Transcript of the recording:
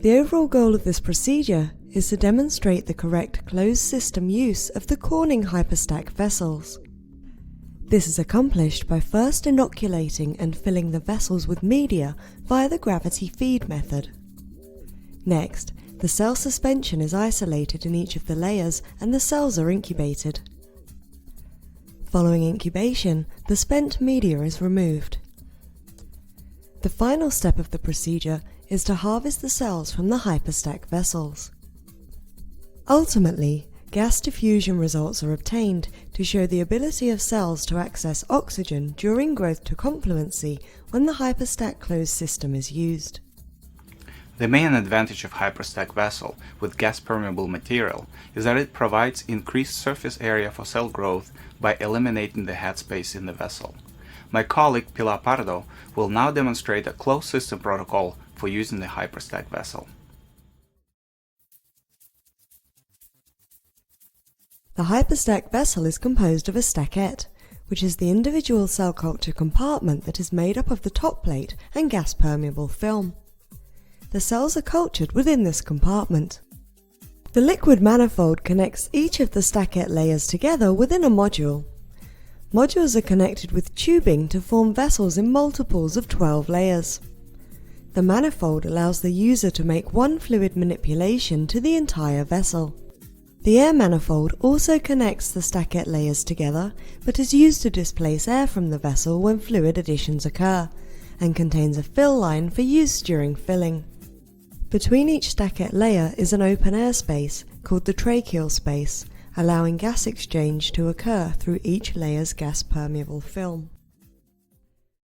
The overall goal of this procedure is to demonstrate the correct closed system use of the Corning HYPERStack vessels. This is accomplished by first inoculating and filling the vessels with media via the gravity feed method. Next, the cell suspension is isolated in each of the layers and the cells are incubated. Following incubation, the spent media is removed. The final step of the procedure is to harvest the cells from the HYPERStack vessels. Ultimately, gas diffusion results are obtained to show the ability of cells to access oxygen during growth to complemency when the HYPERStack closed system is used. The main advantage of HYPERStack vessel with gas-permeable material is that it provides increased surface area for cell growth by eliminating the headspace in the vessel. My colleague Pilar Pardo will now demonstrate a closed system protocol for using the HYPERStack vessel. The HYPERStack vessel is composed of a stackette, which is the individual cell culture compartment that is made up of the top plate and gas-permeable film. The cells are cultured within this compartment. The liquid manifold connects each of the stackette layers together within a module. Modules are connected with tubing to form vessels in multiples of 12 layers. The manifold allows the user to make one fluid manipulation to the entire vessel. The air manifold also connects the stackette layers together, but is used to displace air from the vessel when fluid additions occur, and contains a fill line for use during filling. Between each stackette layer is an open air space called the Tracheal Space, allowing gas exchange to occur through each layer's gas-permeable film.